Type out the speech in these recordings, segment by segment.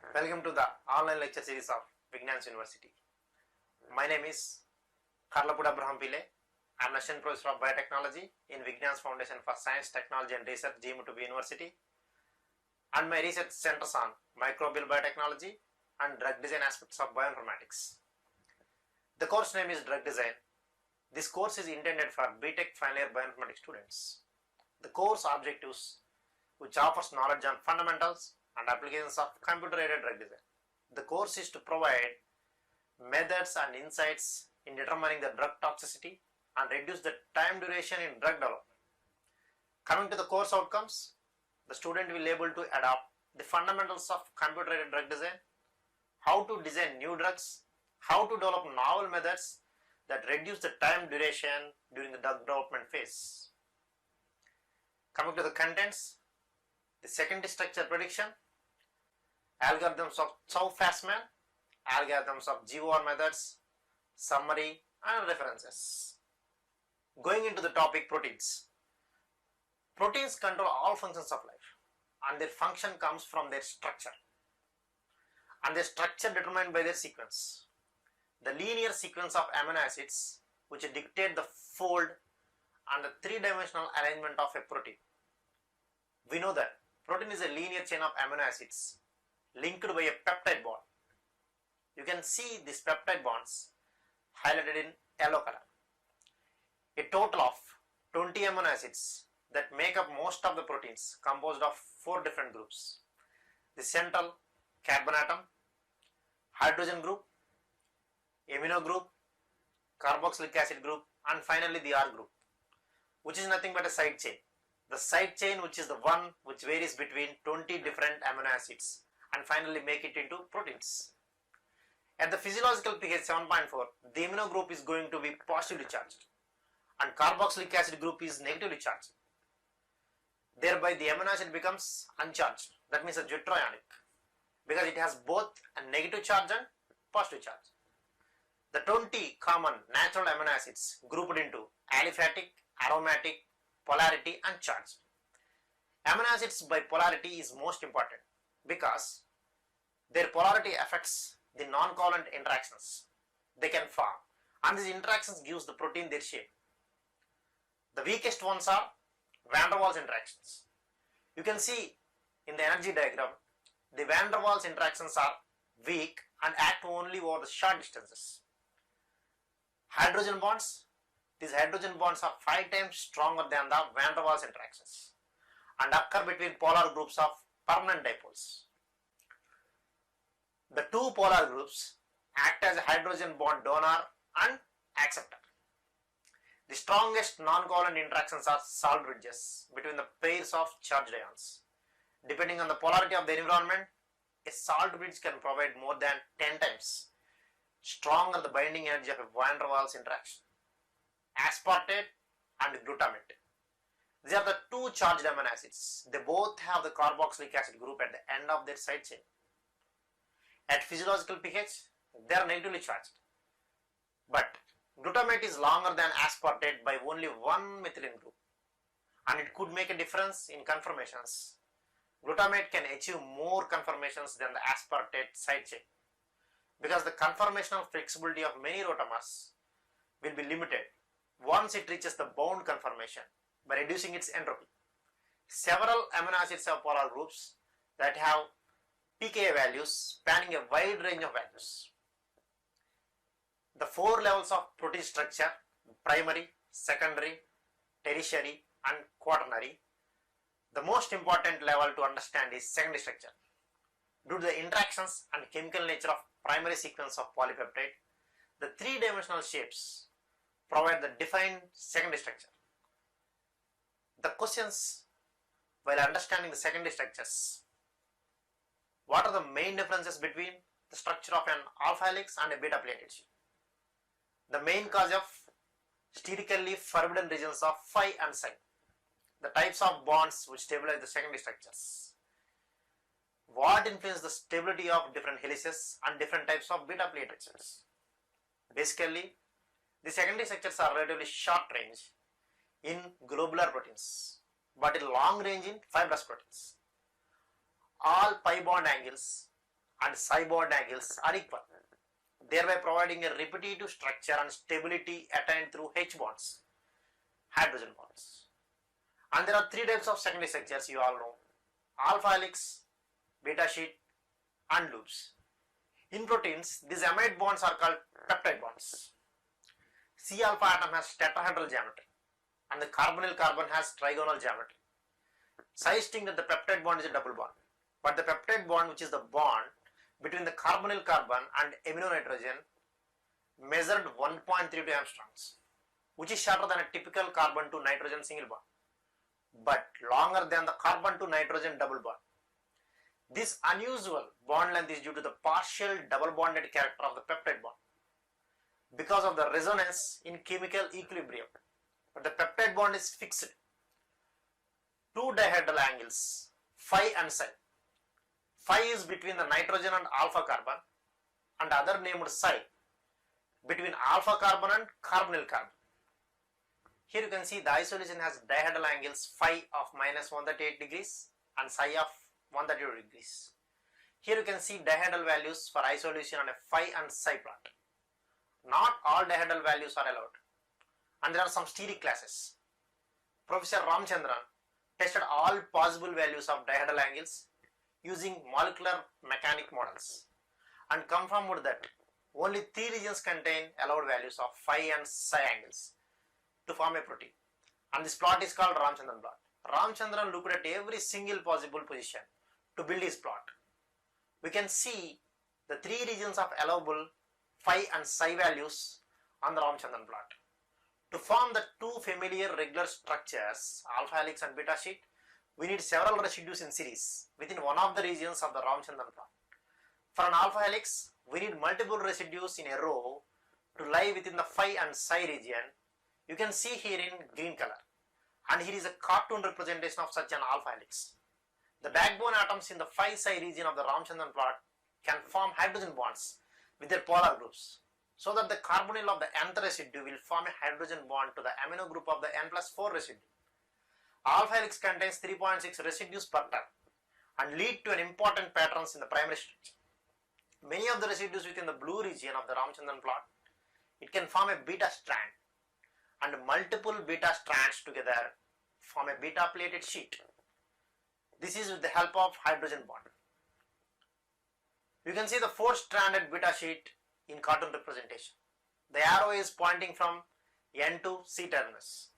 Welcome to the online lecture series of Vignans University. My name is Karlapud Abraham Pile. I am Assistant Professor of Biotechnology in Vignans Foundation for Science, Technology and Research, GMUTB University, and my research centers on microbial biotechnology and drug design aspects of bioinformatics. The course name is Drug Design. This course is intended for BTech final year bioinformatics students. The course objectives, which offers knowledge on fundamentals and applications of computer-aided drug design. The course is to provide methods and insights in determining the drug toxicity and reduce the time duration in drug development. Coming to the course outcomes, the student will be able to adopt the fundamentals of computer-aided drug design, how to design new drugs, how to develop novel methods that reduce the time duration during the drug development phase. Coming to the contents, the secondary structure prediction, algorithms of Chou-Fasman, algorithms of GOR methods, summary and references. Going into the topic proteins. Proteins control all functions of life and their function comes from their structure and their structure determined by their sequence. The linear sequence of amino acids which dictate the fold and the three-dimensional arrangement of a protein. We know that protein is a linear chain of amino acids linked by a peptide bond. You can see these peptide bonds highlighted in yellow color. A total of 20 amino acids that make up most of the proteins composed of 4 different groups. The central carbon atom, hydrogen group, amino group, carboxylic acid group and finally the R group, which is nothing but a side chain. The side chain, which is the one which varies between 20 different amino acids and finally make it into proteins. At the physiological pH 7.4, the amino group is going to be positively charged and carboxylic acid group is negatively charged. Thereby the amino acid becomes uncharged, that means a deuterionic, because it has both a negative charge and positive charge. The 20 common natural amino acids grouped into aliphatic, aromatic, polarity and charge. Amino acids by polarity is most important because their polarity affects the non-covalent interactions they can form and these interactions gives the protein their shape. The weakest ones are van der Waals interactions. You can see in the energy diagram the van der Waals interactions are weak and act only over the short distances. Hydrogen bonds, these hydrogen bonds are 5 times stronger than the van der Waals interactions and occur between polar groups of permanent dipoles. The 2 polar groups act as a hydrogen bond donor and acceptor. The strongest non-covalent interactions are salt bridges between the pairs of charged ions. Depending on the polarity of the environment, a salt bridge can provide more than 10 times stronger the binding energy of a van der Waals interaction. Aspartate and glutamate. These are the 2 charged amino acids. They both have the carboxylic acid group at the end of their side chain. At physiological pH, they are negatively charged. But glutamate is longer than aspartate by only 1 methylene group and it could make a difference in conformations. Glutamate can achieve more conformations than the aspartate side chain because the conformational flexibility of many rotamers will be limited once it reaches the bound conformation by reducing its entropy. Several amino acids have polar groups that have pKa values spanning a wide range of values. The 4 levels of protein structure, primary, secondary, tertiary and quaternary. The most important level to understand is secondary structure. Due to the interactions and chemical nature of primary sequence of polypeptide, the 3-dimensional shapes provide the defined secondary structure. The questions while understanding the secondary structures: what are the main differences between the structure of an alpha helix and a beta plated sheet? The main cause of sterically forbidden regions of phi and psi. The types of bonds which stabilize the secondary structures. What influences the stability of different helices and different types of beta plated sheets? Basically, the secondary structures are relatively short range in globular proteins, but long range in fibrous proteins. All pi bond angles and psi bond angles are equal, thereby providing a repetitive structure and stability attained through H bonds, hydrogen bonds. And there are three types of secondary structures you all know: alpha helix, beta sheet, and loops. In proteins, these amide bonds are called peptide bonds. C alpha atom has tetrahedral geometry and the carbonyl carbon has trigonal geometry, suggesting that the peptide bond is a double bond. But the peptide bond, which is the bond between the carbonyl carbon and amino nitrogen, measured 1.32 angstroms, which is shorter than a typical carbon to nitrogen single bond, but longer than the carbon to nitrogen double bond. This unusual bond length is due to the partial double bonded character of the peptide bond because of the resonance in chemical equilibrium. But the peptide bond is fixed. Two dihedral angles, phi and psi. Phi is between the nitrogen and alpha carbon, and other named psi between alpha carbon and carbonyl carbon. Here you can see the isolation has dihedral angles phi of minus 138 degrees and psi of 132 degrees. Here you can see dihedral values for isolation on a phi and psi plot. Not all dihedral values are allowed, and there are some steric classes. Professor Ramchandran tested all possible values of dihedral angles using molecular mechanic models and confirmed that only 3 regions contain allowed values of phi and psi angles to form a protein, and this plot is called Ramchandran plot. Ramchandran looked at every single possible position to build his plot. We can see the 3 regions of allowable phi and psi values on the Ramchandran plot. To form the two familiar regular structures, alpha helix and beta sheet, we need several residues in series within one of the regions of the Ramchandran plot. For an alpha helix, we need multiple residues in a row to lie within the phi and psi region. You can see here in green color, and here is a cartoon representation of such an alpha helix. The backbone atoms in the phi psi region of the Ramchandran plot can form hydrogen bonds with their polar groups, so that the carbonyl of the nth residue will form a hydrogen bond to the amino group of the n+4 residue. Alpha helix contains 3.6 residues per turn and lead to an important patterns in the primary structure. Many of the residues within the blue region of the Ramchandran plot, it can form a beta strand, and multiple beta strands together form a beta plated sheet. This is with the help of hydrogen bond. You can see the 4-stranded beta sheet in cartoon representation. The arrow is pointing from N to C terminus.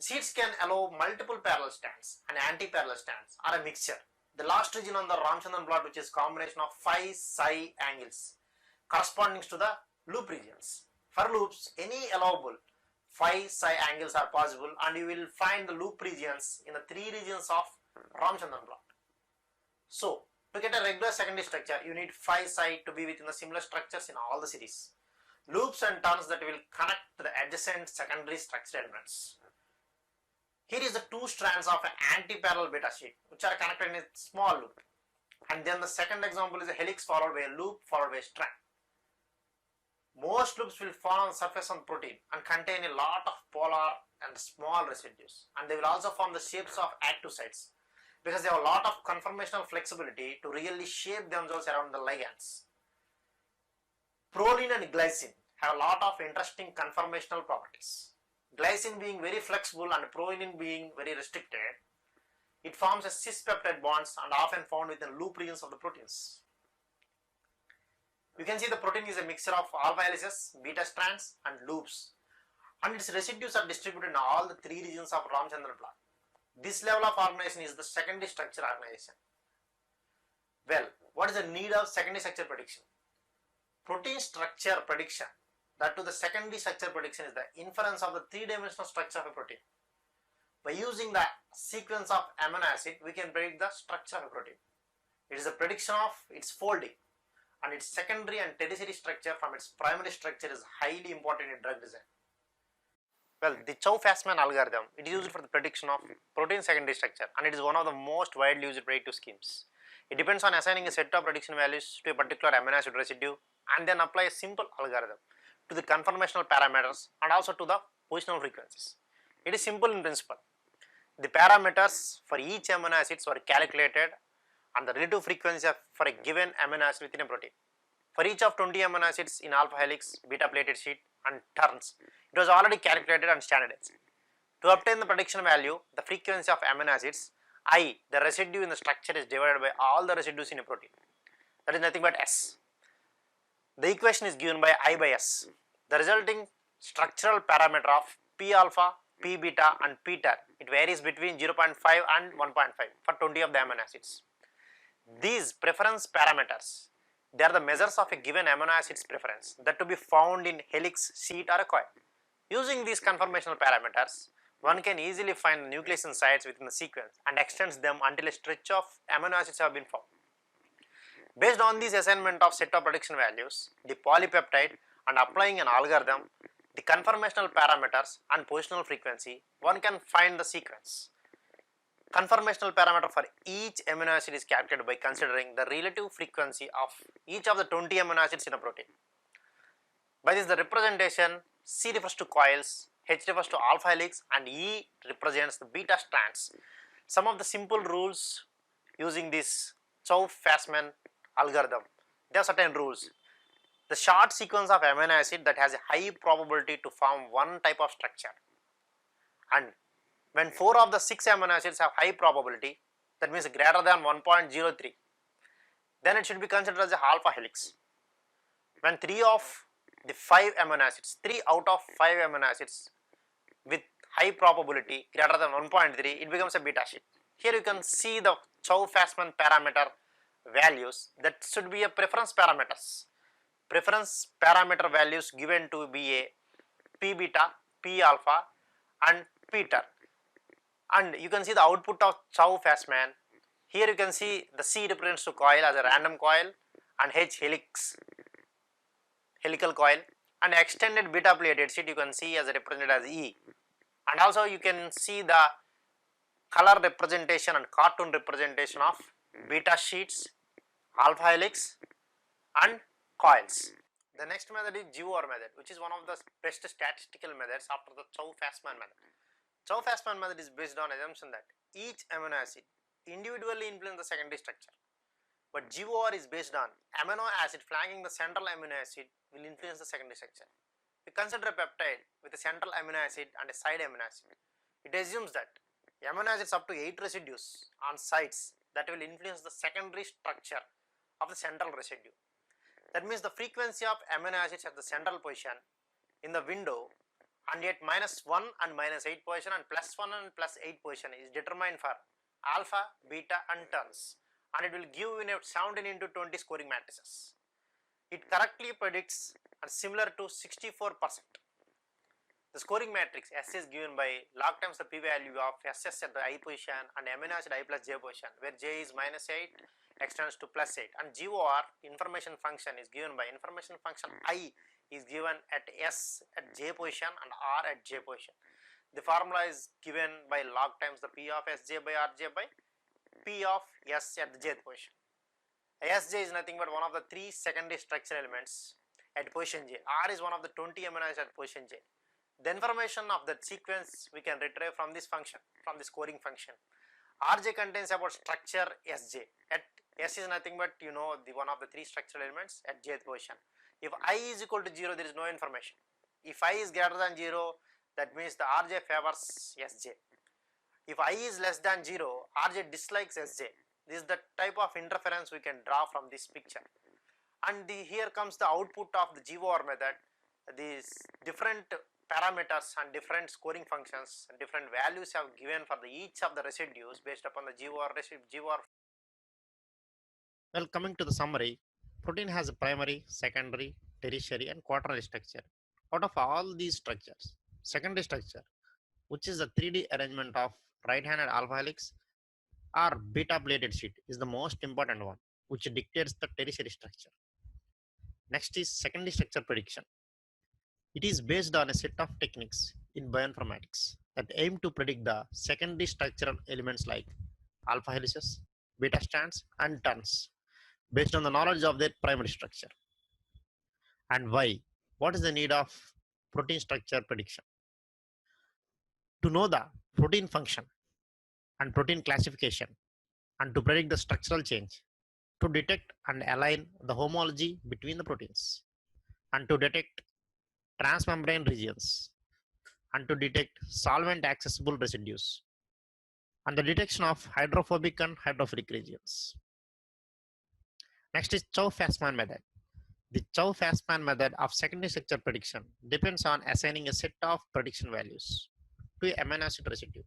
Sheets can allow multiple parallel strands and anti-parallel strands or a mixture. The last region on the Ramchandran plot, which is combination of phi psi angles corresponding to the loop regions. For loops, any allowable phi psi angles are possible, and you will find the loop regions in the 3 regions of Ramchandran plot. So, to get a regular secondary structure, you need phi psi to be within the similar structures in all the series. Loops and turns that will connect to the adjacent secondary structure elements. Here is the 2 strands of an anti-parallel beta sheet which are connected in a small loop. And then the second example is a helix followed by a loop followed by a strand. Most loops will form on the surface of the protein and contain a lot of polar and small residues, and they will also form the shapes of active sites because they have a lot of conformational flexibility to really shape themselves around the ligands. Proline and glycine have a lot of interesting conformational properties. Glycine being very flexible and proline being very restricted, it forms a cis peptide bonds and often found within loop regions of the proteins. You can see the protein is a mixture of alpha helices, beta strands and loops, and its residues are distributed in all the 3 regions of Ramchandran plot. This level of organization is the secondary structure organization. Well, what is the need of secondary structure prediction? Protein structure prediction, that to the secondary structure prediction, is the inference of the 3-dimensional structure of a protein. By using the sequence of amino acid, we can predict the structure of a protein. It is a prediction of its folding, and its secondary and tertiary structure from its primary structure is highly important in drug design. Well, the Chow-Fasman algorithm, it is used for the prediction of protein secondary structure, and it is one of the most widely used predictive schemes. It depends on assigning a set of prediction values to a particular amino acid residue and then apply a simple algorithm to the conformational parameters and also to the positional frequencies. It is simple in principle. The parameters for each amino acids were calculated and the relative frequency for a given amino acid within a protein. For each of 20 amino acids in alpha helix, beta plated sheet and turns, it was already calculated and standardized. To obtain the prediction value, the frequency of amino acids, I, the residue in the structure, is divided by all the residues in a protein. That is nothing but S. The equation is given by I by S. The resulting structural parameter of P alpha, P beta and P ter, it varies between 0.5 and 1.5 for 20 of the amino acids. These preference parameters, they are the measures of a given amino acid's preference that to be found in helix, sheet or a coil. Using these conformational parameters, one can easily find the nucleation sites within the sequence and extends them until a stretch of amino acids have been found. Based on this assignment of set of prediction values, the polypeptide, and applying an algorithm, the conformational parameters and positional frequency, one can find the sequence. Conformational parameter for each amino acid is calculated by considering the relative frequency of each of the 20 amino acids in a protein. By this, the representation C refers to coils, H refers to alpha helix and E represents the beta strands. Some of the simple rules using this Chow-Fasman algorithm, there are certain rules. The short sequence of amino acid that has a high probability to form one type of structure, and when 4 of the 6 amino acids have high probability, that means greater than 1.03, then it should be considered as a alpha helix. When 3 of the 5 amino acids, 3 out of 5 amino acids with high probability greater than 1.3, it becomes a beta sheet. Here you can see the Chow-Fasman parameter values, that should be a preference parameters. Preference parameter values given to be a P beta, P alpha and P ter. And you can see the output of Chow-Fasman. Here you can see the C represents to coil as a random coil and H helix, helical coil, and extended beta plated sheet you can see as represented as E. And also you can see the color representation and cartoon representation of beta sheets, alpha helix and coils. The next method is GOR method, which is one of the best statistical methods after the Chow-Fasman method. Chow-Fasman method is based on assumption that each amino acid individually influences the secondary structure, but GOR is based on amino acid flanking the central amino acid will influence the secondary structure. We consider a peptide with a central amino acid and a side amino acid. It assumes that amino acids up to 8 residues on sites that will influence the secondary structure of the central residue. That means the frequency of amino acids at the central position in the window and at -1 and -8 position and +1 and +8 position is determined for alpha, beta and turns, and it will give in a 17 into 20 scoring matrices. It correctly predicts and similar to 64%. The scoring matrix S is given by log times the p-value of SS at the I position and amino acid I plus J position, where J is -8 extends to +8, and GOR information function is given by information function I is given at S at J position and R at J position. The formula is given by log times the P of Sj by Rj by P of S at the Jth position. Sj is nothing but one of the 3 secondary structural elements at position J. R is one of the 20 amino acids at position J. The information of that sequence we can retrieve from this function, from the scoring function. Rj contains about structure Sj. At S is nothing but the one of the 3 structural elements at Jth position. If I is equal to 0, there is no information. If I is greater than 0, that means the Rj favors Sj. If I is less than 0, Rj dislikes Sj. This is the type of interference we can draw from this picture. And here comes the output of the GOR method. These different parameters and different scoring functions and different values have given for each of the residues based upon the GOR. Well, coming to the summary, protein has a primary, secondary, tertiary and quaternary structure. Out of all these structures, secondary structure, which is a 3D arrangement of right-handed alpha helix or beta plated sheet, is the most important one, which dictates the tertiary structure. Next is secondary structure prediction. It is based on a set of techniques in bioinformatics that aim to predict the secondary structural elements like alpha helices, beta strands and turns based on the knowledge of their primary structure. And why? What is the need of protein structure prediction? To know the protein function and protein classification, and to predict the structural change, to detect and align the homology between the proteins, and to detect transmembrane regions, and to detect solvent accessible residues, and the detection of hydrophobic and hydrophilic regions. Next is Chow-Fasman method. The Chow-Fasman method of secondary structure prediction depends on assigning a set of prediction values to a amino acid residue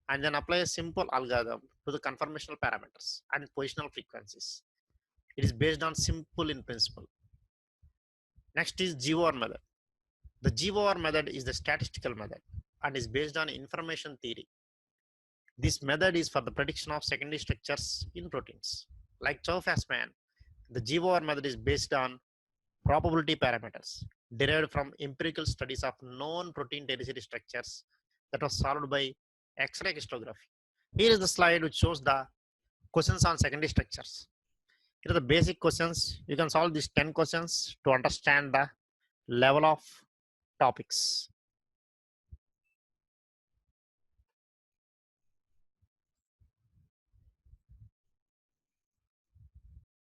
and then apply a simple algorithm to the conformational parameters and positional frequencies. It is based on simple in principle. Next is GOR method. The GOR method is the statistical method and is based on information theory. This method is for the prediction of secondary structures in proteins. Like Chow-Fasman, the GOR method is based on probability parameters derived from empirical studies of known protein tertiary structures that was solved by X-ray crystallography. Here is the slide which shows the questions on secondary structures. Here are the basic questions. You can solve these 10 questions to understand the level of topics.